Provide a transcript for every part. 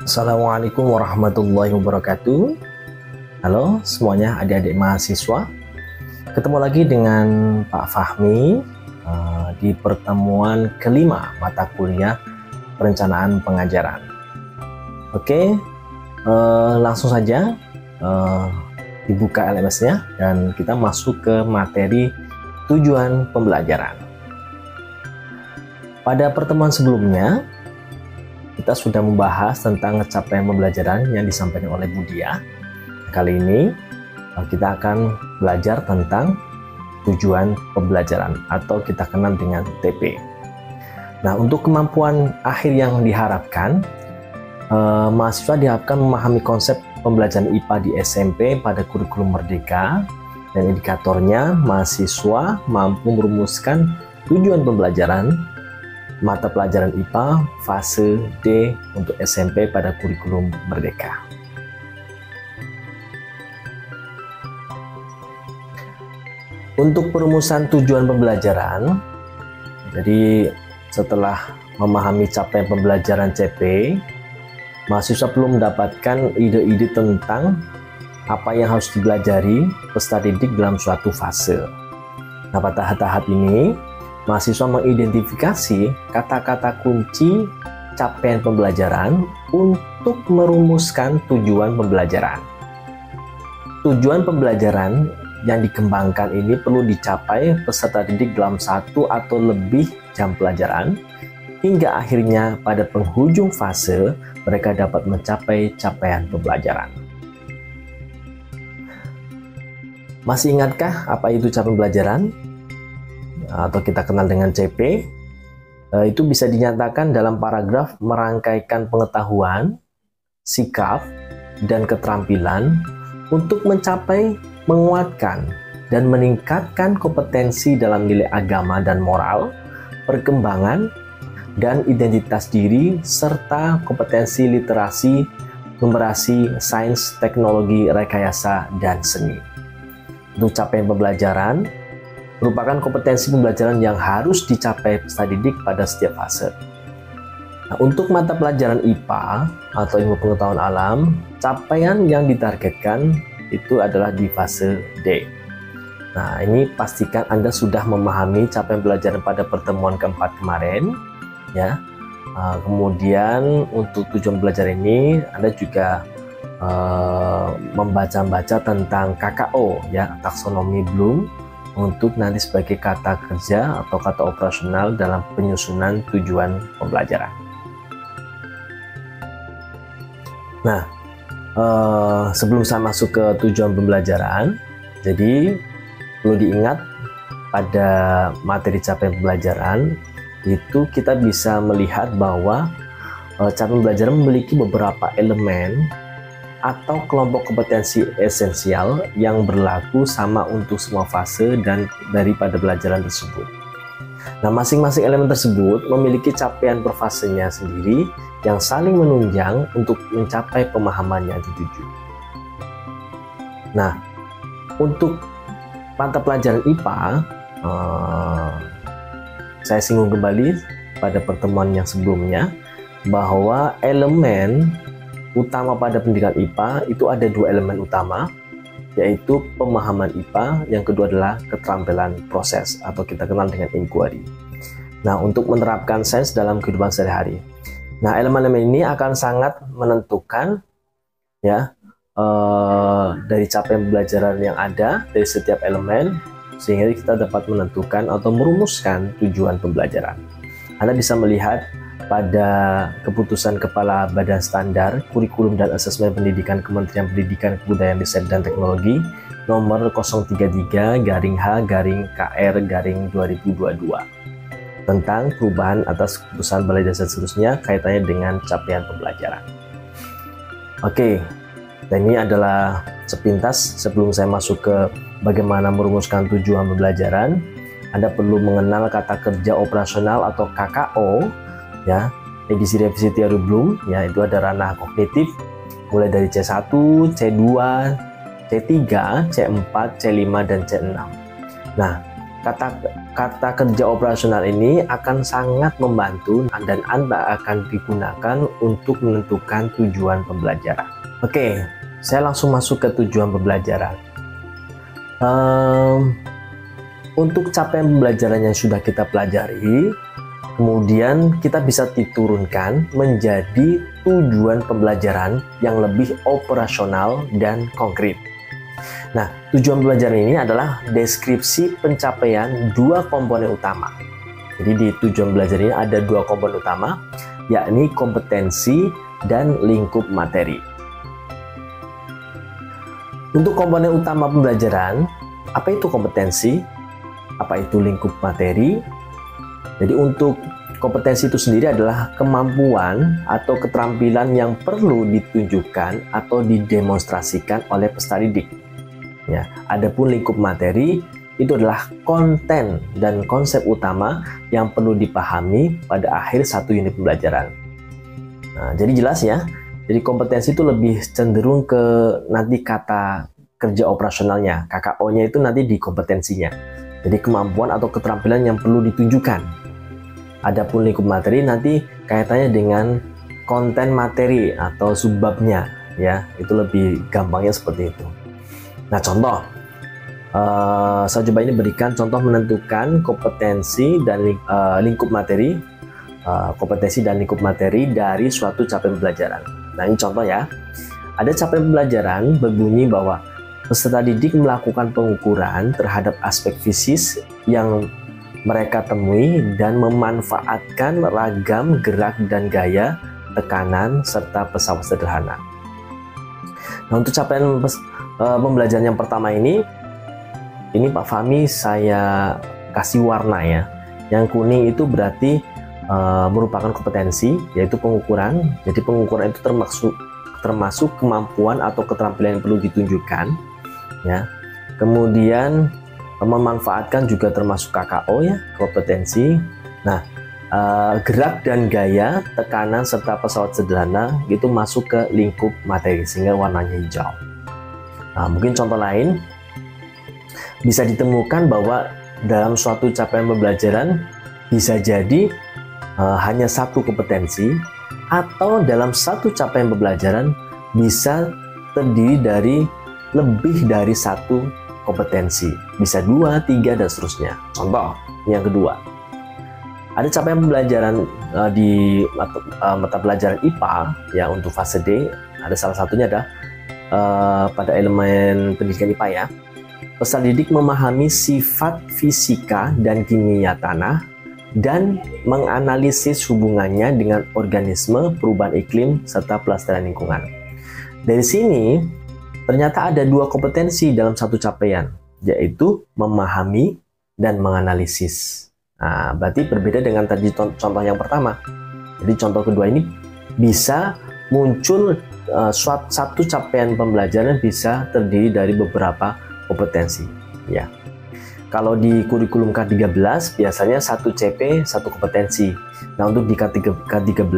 Assalamualaikum warahmatullahi wabarakatuh. Halo semuanya, adik-adik mahasiswa. Ketemu lagi dengan Pak Fahmi di pertemuan kelima mata kuliah perencanaan pengajaran. Oke, langsung saja dibuka LMS-nya dan kita masuk ke materi tujuan pembelajaran. Pada pertemuan sebelumnya kita sudah membahas tentang capaian pembelajaran yang disampaikan oleh Budia. Kali ini kita akan belajar tentang tujuan pembelajaran atau kita kenal dengan TP. Nah, untuk kemampuan akhir yang diharapkan, mahasiswa diharapkan memahami konsep pembelajaran IPA di SMP pada kurikulum Merdeka, dan indikatornya mahasiswa mampu merumuskan tujuan pembelajaran mata pelajaran IPA fase D untuk SMP pada kurikulum Merdeka. Untuk perumusan tujuan pembelajaran, jadi setelah memahami capaian pembelajaran CP, mahasiswa perlu mendapatkan ide-ide tentang apa yang harus dipelajari peserta didik dalam suatu fase. Nah, pada tahap ini mahasiswa mengidentifikasi kata-kata kunci capaian pembelajaran untuk merumuskan tujuan pembelajaran. Tujuan pembelajaran yang dikembangkan ini perlu dicapai peserta didik dalam satu atau lebih jam pelajaran, hingga akhirnya pada penghujung fase mereka dapat mencapai capaian pembelajaran. Masih ingatkah apa itu capaian pembelajaran? Atau kita kenal dengan CP, itu bisa dinyatakan dalam paragraf merangkaikan pengetahuan, sikap, dan keterampilan untuk mencapai, menguatkan, dan meningkatkan kompetensi dalam nilai agama dan moral, perkembangan, dan identitas diri, serta kompetensi literasi, numerasi, sains, teknologi, rekayasa, dan seni. Untuk capaian pembelajaran merupakan kompetensi pembelajaran yang harus dicapai peserta didik pada setiap fase. Nah, untuk mata pelajaran IPA atau ilmu pengetahuan alam, capaian yang ditargetkan itu adalah di fase D. Nah, ini pastikan Anda sudah memahami capaian pembelajaran pada pertemuan keempat kemarin, ya. Kemudian untuk tujuan belajar ini Anda juga membaca-baca tentang KKO, ya, taksonomi Bloom, untuk nanti sebagai kata kerja atau kata operasional dalam penyusunan tujuan pembelajaran. Nah, sebelum saya masuk ke tujuan pembelajaran, jadi perlu diingat pada materi capaian pembelajaran itu kita bisa melihat bahwa capaian pembelajaran memiliki beberapa elemen atau kelompok kompetensi esensial yang berlaku sama untuk semua fase dan daripada pelajaran tersebut. Nah, masing-masing elemen tersebut memiliki capaian per fasenya sendiri yang saling menunjang untuk mencapai pemahaman yang dituju. Nah, untuk mata pelajaran IPA, saya singgung kembali pada pertemuan yang sebelumnya bahwa elemen utama pada pendidikan IPA itu ada dua elemen utama, yaitu pemahaman IPA, yang kedua adalah keterampilan proses atau kita kenal dengan inquiry. Nah, untuk menerapkan sains dalam kehidupan sehari-hari. Nah, elemen-elemen ini akan sangat menentukan, ya, dari capaian pembelajaran yang ada dari setiap elemen, sehingga kita dapat menentukan atau merumuskan tujuan pembelajaran. Anda bisa melihat pada keputusan Kepala Badan Standar Kurikulum dan Asesmen Pendidikan Kementerian Pendidikan, Kebudayaan, Riset, dan Teknologi nomor 033-KR-2022 tentang perubahan atas keputusan Balai Desa seterusnya kaitannya dengan capaian pembelajaran. Oke, dan ini adalah sepintas sebelum saya masuk ke bagaimana merumuskan tujuan pembelajaran. Anda perlu mengenal kata kerja operasional atau KKO, ya, edisi revisi teori Bloom, ya, itu ada ranah kognitif mulai dari C1, C2, C3, C4, C5, dan C6. Nah, Kata kerja operasional ini akan sangat membantu dan Anda akan digunakan untuk menentukan tujuan pembelajaran. Oke, saya langsung masuk ke tujuan pembelajaran. Untuk capaian pembelajaran yang sudah kita pelajari, kemudian kita bisa diturunkan menjadi tujuan pembelajaran yang lebih operasional dan konkret. Nah, tujuan pembelajaran ini adalah deskripsi pencapaian dua komponen utama. Jadi di tujuan belajar ini ada dua komponen utama, yakni kompetensi dan lingkup materi. Untuk komponen utama pembelajaran, apa itu kompetensi? Apa itu lingkup materi? Jadi untuk kompetensi itu sendiri adalah kemampuan atau keterampilan yang perlu ditunjukkan atau didemonstrasikan oleh peserta didik. Ya, adapun lingkup materi itu adalah konten dan konsep utama yang perlu dipahami pada akhir satu unit pembelajaran. Nah, jadi jelas ya. Jadi kompetensi itu lebih cenderung ke nanti kata kerja operasionalnya, KKO-nya itu nanti di kompetensinya. Jadi kemampuan atau keterampilan yang perlu ditunjukkan. Adapun lingkup materi nanti kaitannya dengan konten materi atau subbabnya, ya itu lebih gampangnya seperti itu. Nah, contoh, saya coba ini berikan contoh menentukan kompetensi dan lingkup materi, kompetensi dan lingkup materi dari suatu capaian pembelajaran. Nah, ini contoh ya. Ada capaian pembelajaran berbunyi bahwa peserta didik melakukan pengukuran terhadap aspek fisik yang mereka temui dan memanfaatkan ragam gerak dan gaya, tekanan, serta pesawat sederhana. Nah, untuk capaian pembelajaran yang pertama ini Pak Fahmi saya kasih warna ya. Yang kuning itu berarti merupakan kompetensi, yaitu pengukuran. Jadi pengukuran itu termasuk kemampuan atau keterampilan yang perlu ditunjukkan, ya. Kemudian memanfaatkan juga termasuk KKO ya, kompetensi. Nah, gerak dan gaya, tekanan serta pesawat sederhana itu masuk ke lingkup materi sehingga warnanya hijau. Nah, mungkin contoh lain bisa ditemukan bahwa dalam suatu capaian pembelajaran bisa jadi hanya satu kompetensi, atau dalam satu capaian pembelajaran bisa terdiri dari lebih dari satu kompetensi, bisa 2, 3 dan seterusnya. Contoh yang kedua, ada capaian pembelajaran di mata pelajaran IPA ya untuk fase D. Ada salah satunya ada pada elemen pendidikan IPA ya. Peserta didik memahami sifat fisika dan kimia tanah dan menganalisis hubungannya dengan organisme, perubahan iklim, serta pelestarian lingkungan. Dari sini, ternyata ada dua kompetensi dalam satu capaian, yaitu memahami dan menganalisis. Nah, berarti berbeda dengan tadi contoh yang pertama. Jadi contoh kedua ini bisa muncul satu capaian pembelajaran bisa terdiri dari beberapa kompetensi. Ya. Kalau di kurikulum K13 biasanya satu CP satu kompetensi. Nah, untuk di K13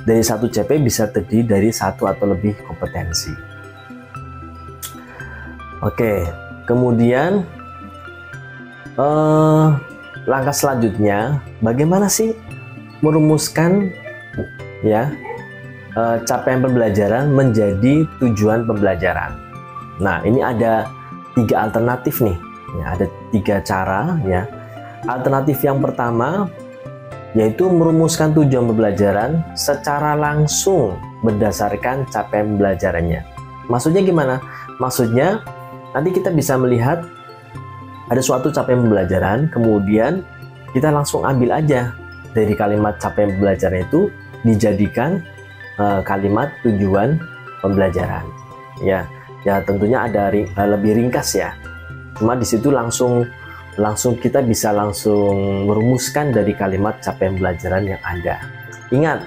dari satu CP bisa terdiri dari satu atau lebih kompetensi. Oke, kemudian langkah selanjutnya bagaimana sih merumuskan ya capaian pembelajaran menjadi tujuan pembelajaran. Nah, ini ada 3 alternatif nih. Ya, ada 3 cara ya. Alternatif yang pertama yaitu merumuskan tujuan pembelajaran secara langsung berdasarkan capaian pembelajarannya. Maksudnya gimana? Maksudnya nanti kita bisa melihat ada suatu capaian pembelajaran, kemudian kita langsung ambil aja dari kalimat capaian pembelajaran itu dijadikan kalimat tujuan pembelajaran. Ya tentunya ada lebih ringkas ya. Cuma di situ langsung kita bisa langsung merumuskan dari kalimat capaian pembelajaran yang ada. Ingat,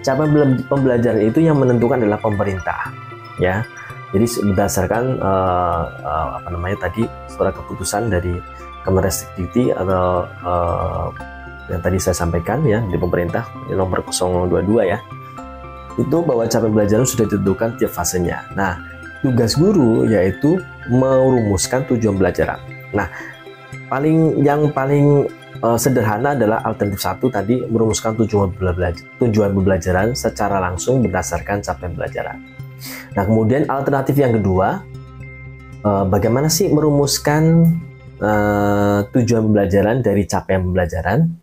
capaian pembelajaran itu yang menentukan adalah pemerintah, ya. Jadi berdasarkan surat keputusan dari Kemenristek atau yang tadi saya sampaikan ya di pemerintah nomor 022 ya. Itu bahwa capaian pembelajaran sudah ditentukan tiap fasenya. Nah, tugas guru yaitu merumuskan tujuan pembelajaran. Nah, yang paling sederhana adalah alternatif 1 tadi, merumuskan tujuan pembelajaran secara langsung berdasarkan capaian pembelajaran. Nah, kemudian alternatif yang kedua, bagaimana sih merumuskan tujuan pembelajaran dari capaian pembelajaran?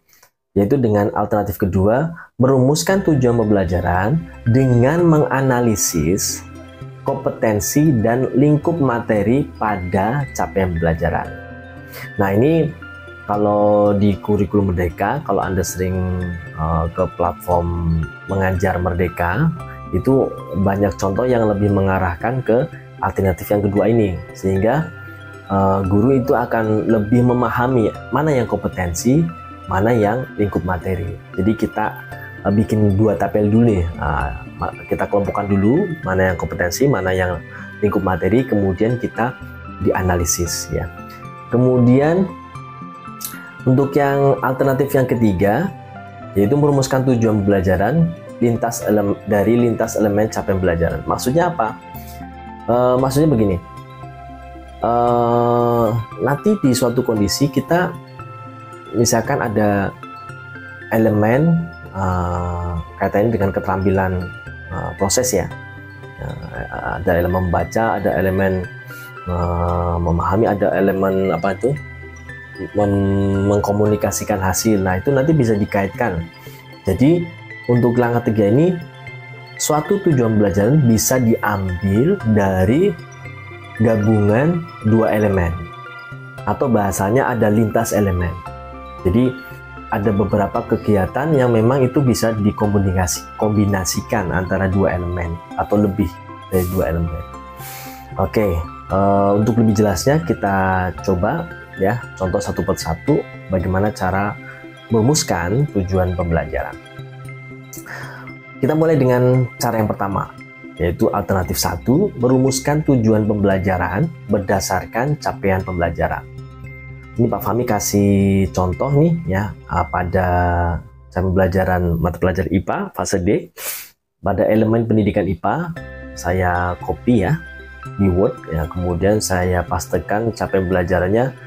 Yaitu dengan alternatif kedua, merumuskan tujuan pembelajaran dengan menganalisis kompetensi dan lingkup materi pada capaian pembelajaran. Nah, ini kalau di kurikulum Merdeka, kalau Anda sering ke platform Mengajar Merdeka, itu banyak contoh yang lebih mengarahkan ke alternatif yang kedua ini, sehingga guru itu akan lebih memahami mana yang kompetensi, mana yang lingkup materi. Jadi kita bikin 2 tabel dulu nih, kita kelompokkan dulu mana yang kompetensi, mana yang lingkup materi, kemudian kita dianalisis ya. Kemudian untuk yang alternatif yang ketiga, yaitu merumuskan tujuan pembelajaran dari lintas elemen capaian pembelajaran. Maksudnya apa? Maksudnya begini, nanti di suatu kondisi kita misalkan ada elemen kaitannya dengan keterampilan proses ya, ada elemen membaca, ada elemen memahami, ada elemen apa itu mengkomunikasikan hasil. Nah, itu nanti bisa dikaitkan. Jadi untuk langkah 3 ini, suatu tujuan pembelajaran bisa diambil dari gabungan 2 elemen, atau bahasanya ada lintas elemen. Jadi ada beberapa kegiatan yang memang itu bisa dikombinasikan antara 2 elemen atau lebih dari 2 elemen. Oke, untuk lebih jelasnya kita coba ya contoh satu persatu bagaimana cara merumuskan tujuan pembelajaran. Kita mulai dengan cara yang pertama, yaitu alternatif 1, merumuskan tujuan pembelajaran berdasarkan capaian pembelajaran. Ini Pak Fahmi kasih contoh nih ya, pada pembelajaran mata pelajaran IPA fase D, pada elemen pendidikan IPA saya copy ya di Word ya, kemudian saya pastekan capaian pembelajarannya,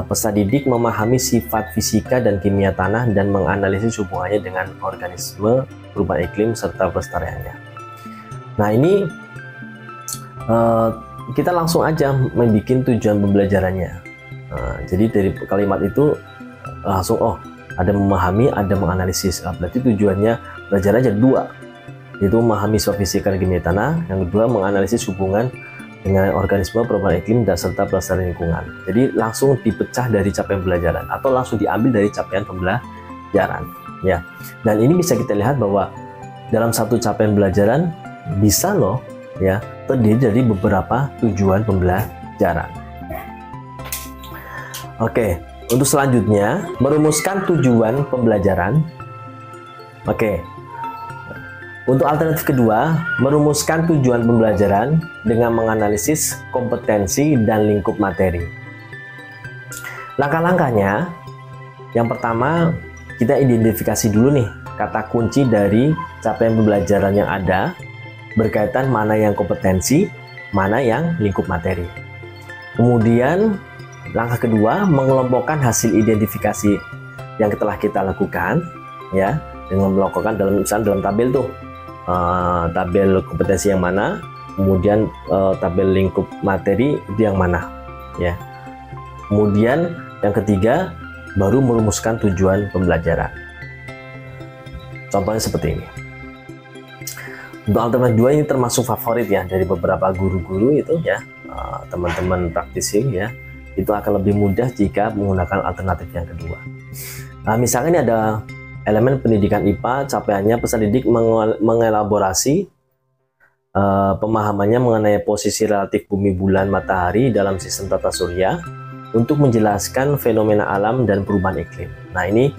peserta didik memahami sifat fisika dan kimia tanah dan menganalisis hubungannya dengan organisme, perubahan iklim serta pelestariannya. Nah, ini kita langsung aja membuat tujuan pembelajarannya. Jadi dari kalimat itu langsung ada memahami, ada menganalisis. Berarti tujuannya belajar aja 2, yaitu memahami sifat fisika dan kimia tanah. Yang kedua, menganalisis hubungan dengan organisme, perubahan iklim dan serta pelestarian lingkungan. Jadi langsung dipecah dari capaian pembelajaran atau langsung diambil dari capaian pembelajaran ya. Dan ini bisa kita lihat bahwa dalam satu capaian pembelajaran bisa loh ya terdiri dari beberapa tujuan pembelajaran. Oke, untuk selanjutnya merumuskan tujuan pembelajaran. Oke. Untuk alternatif kedua, merumuskan tujuan pembelajaran dengan menganalisis kompetensi dan lingkup materi. Langkah-langkahnya, yang pertama kita identifikasi dulu nih kata kunci dari capaian pembelajaran yang ada, berkaitan mana yang kompetensi, mana yang lingkup materi. Kemudian langkah kedua, mengelompokkan hasil identifikasi yang telah kita lakukan ya, dengan melakukan misalnya dalam tabel tuh, tabel kompetensi yang mana, kemudian tabel lingkup materi itu yang mana ya. Kemudian yang ketiga baru merumuskan tujuan pembelajaran. Contohnya seperti ini. Untuk alternatif 2 ini termasuk favorit ya dari beberapa guru-guru itu ya, teman-teman praktisi ya, itu akan lebih mudah jika menggunakan alternatif yang kedua. Nah, misalnya ini ada elemen pendidikan IPA, capaiannya peserta didik mengelaborasi pemahamannya mengenai posisi relatif bumi, bulan, matahari dalam sistem tata surya untuk menjelaskan fenomena alam dan perubahan iklim. Nah, ini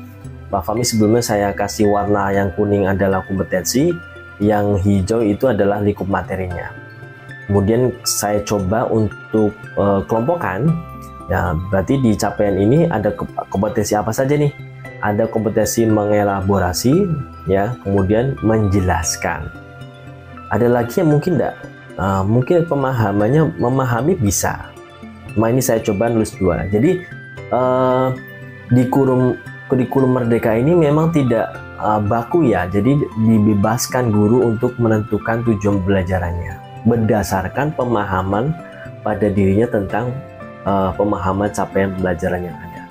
Pak Fahmi sebelumnya saya kasih warna yang kuning adalah kompetensi, yang hijau itu adalah lingkup materinya. Kemudian saya coba untuk kelompokkan ya, berarti di capaian ini ada kompetensi apa saja nih? Ada kompetensi mengelaborasi ya, kemudian menjelaskan. Ada lagi yang mungkin enggak, mungkin pemahamannya memahami bisa. Cuma ini saya coba nulis 2. Jadi di kurikulum Merdeka ini memang tidak baku ya, jadi dibebaskan guru untuk menentukan tujuan pembelajarannya berdasarkan pemahaman pada dirinya tentang pemahaman capaian pembelajaran yang ada.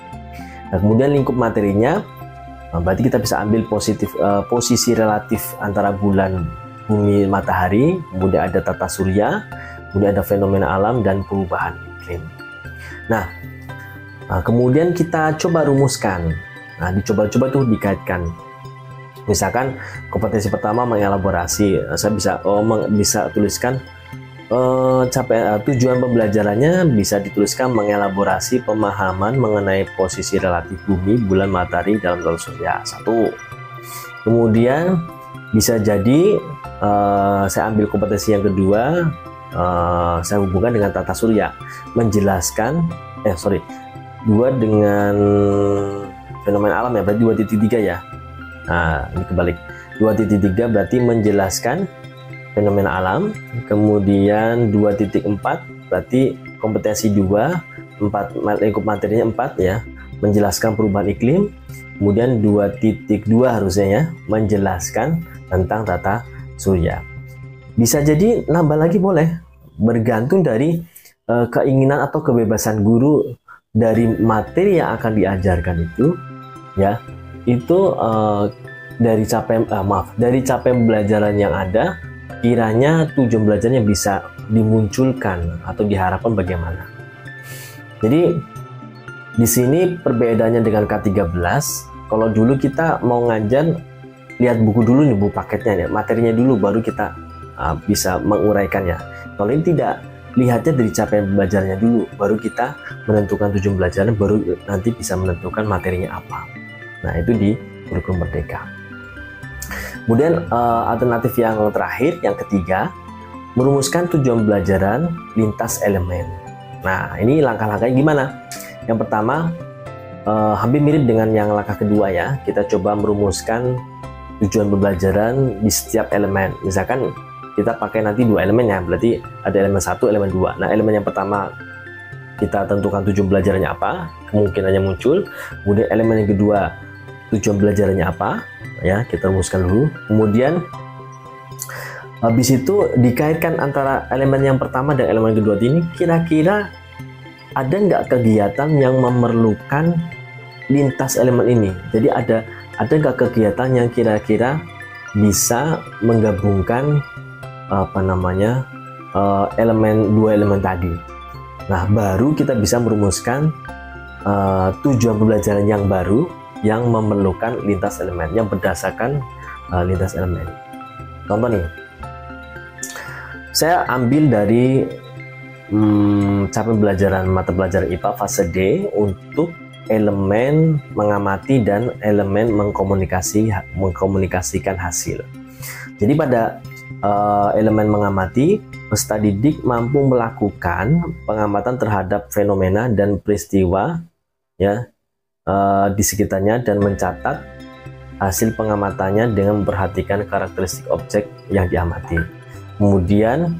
Nah, kemudian lingkup materinya, berarti kita bisa ambil posisi relatif antara bulan, bumi, matahari, kemudian ada tata surya, kemudian ada fenomena alam dan perubahan iklim. Nah, kemudian kita coba rumuskan. Nah, dicoba-coba tuh dikaitkan. Misalkan kompetensi pertama mengelaborasi, saya bisa tuliskan tujuan pembelajarannya bisa dituliskan mengelaborasi pemahaman mengenai posisi relatif bumi, bulan, matahari dalam tata surya. 1. Kemudian bisa jadi saya ambil kompetensi yang kedua, saya hubungkan dengan tata surya, menjelaskan 2 dengan fenomena alam ya, berarti 2.3 ya. Nah, ini kebalik. 2.3 berarti menjelaskan fenomena alam, kemudian 2.4 berarti kompetensi 2, lingkup materinya 4 ya, menjelaskan perubahan iklim, kemudian 2.2 harusnya ya, menjelaskan tentang tata surya. Bisa jadi nambah lagi boleh, bergantung dari keinginan atau kebebasan guru dari materi yang akan diajarkan itu ya, itu dari capaian pembelajaran yang ada, kiranya tujuan belajarnya bisa dimunculkan atau diharapkan bagaimana. Jadi di sini perbedaannya dengan K13. Kalau dulu kita mau ngajar, lihat buku dulu nih, buku paketnya ya, materinya dulu, baru kita bisa menguraikannya. Kalau ini tidak, lihatnya dari capaian pembelajarannya dulu, baru kita menentukan tujuan belajarnya, baru nanti bisa menentukan materinya apa. Nah, itu di kurikulum Merdeka. Kemudian alternatif yang terakhir, yang ketiga, merumuskan tujuan pembelajaran lintas elemen. Nah, ini langkah-langkahnya gimana? Yang pertama, hampir mirip dengan yang langkah kedua ya. Kita coba merumuskan tujuan pembelajaran di setiap elemen. Misalkan kita pakai nanti 2 elemen ya, berarti ada elemen 1, elemen 2. Nah, elemen yang pertama kita tentukan tujuan belajarannya apa, kemungkinannya muncul. Kemudian elemen yang kedua, tujuan belajarannya apa, ya kita rumuskan dulu. Kemudian habis itu dikaitkan antara elemen yang pertama dan elemen kedua ini, kira-kira ada nggak kegiatan yang memerlukan lintas elemen ini. Jadi ada nggak kegiatan yang kira-kira bisa menggabungkan dua elemen tadi. Nah, baru kita bisa merumuskan tujuan pembelajaran yang baru yang memerlukan lintas elemen, yang berdasarkan lintas elemen. Contoh nih, saya ambil dari capaian pembelajaran mata pelajaran IPA fase D untuk elemen mengamati dan elemen mengkomunikasikan hasil. Jadi pada elemen mengamati, peserta didik mampu melakukan pengamatan terhadap fenomena dan peristiwa ya di sekitarnya dan mencatat hasil pengamatannya dengan memperhatikan karakteristik objek yang diamati. Kemudian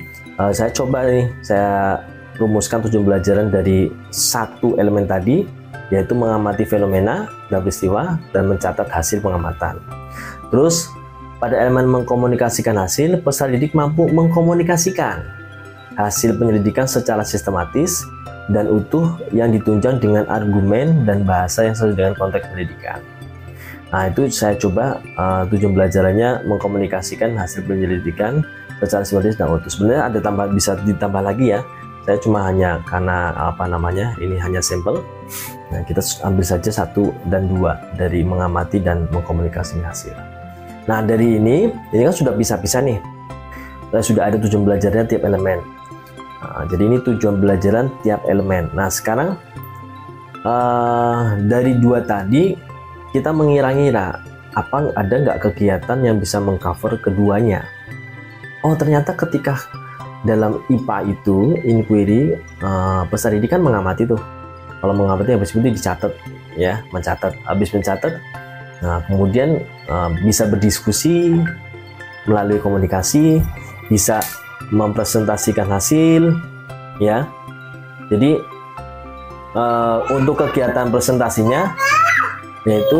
saya coba nih, saya rumuskan tujuan pembelajaran dari satu elemen tadi, yaitu mengamati fenomena dan peristiwa dan mencatat hasil pengamatan. Terus pada elemen mengkomunikasikan hasil, peserta didik mampu mengkomunikasikan hasil penyelidikan secara sistematis dan utuh yang ditunjang dengan argumen dan bahasa yang sesuai dengan konteks pendidikan. Nah, itu saya coba tujuan belajarannya mengkomunikasikan hasil penyelidikan secara sistematis dan utuh. Sebenarnya ada bisa ditambah lagi ya. Saya cuma hanya karena ini hanya sampel. Nah, kita ambil saja 1 dan 2 dari mengamati dan mengkomunikasikan hasil. Nah, dari ini kan sudah bisa-bisa nih. Sudah ada tujuan belajarnya tiap elemen. Nah, jadi ini tujuan belajaran tiap elemen. Nah, sekarang dari 2 tadi kita mengira-ngira apa ada nggak kegiatan yang bisa mengcover keduanya. Oh, ternyata ketika dalam IPA itu inquiry, peserta didik kan mengamati tuh. Kalau mengamati habis itu dicatat ya, mencatat. Habis mencatat, nah kemudian bisa berdiskusi melalui komunikasi, bisa mempresentasikan hasil ya. Jadi untuk kegiatan presentasinya, yaitu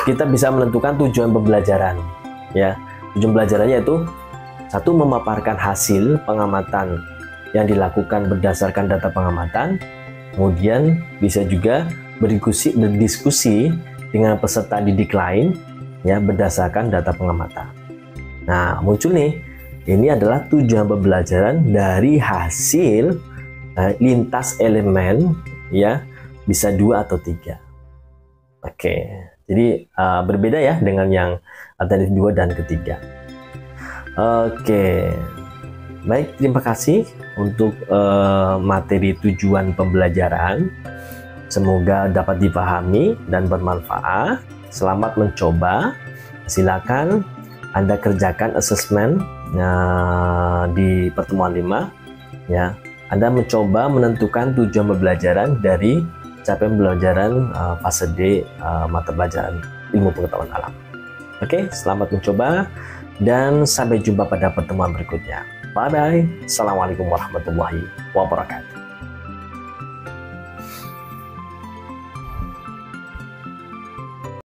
kita bisa menentukan tujuan pembelajaran. Ya, tujuan pembelajarannya yaitu satu, memaparkan hasil pengamatan yang dilakukan berdasarkan data pengamatan. Kemudian bisa juga berdiskusi dengan peserta didik lain ya berdasarkan data pengamatan. Nah, muncul nih, ini adalah tujuan pembelajaran dari hasil lintas elemen ya, bisa 2 atau 3. Oke, jadi berbeda ya dengan yang alternatif 2 dan ketiga. Oke, baik, terima kasih untuk materi tujuan pembelajaran. Semoga dapat dipahami dan bermanfaat. Selamat mencoba. Silakan Anda kerjakan asesmen di pertemuan 5 ya. Anda mencoba menentukan tujuan pembelajaran dari capaian pembelajaran fase D mata pelajaran ilmu pengetahuan alam. Oke, selamat mencoba dan sampai jumpa pada pertemuan berikutnya. Bye bye. Assalamualaikum warahmatullahi wabarakatuh.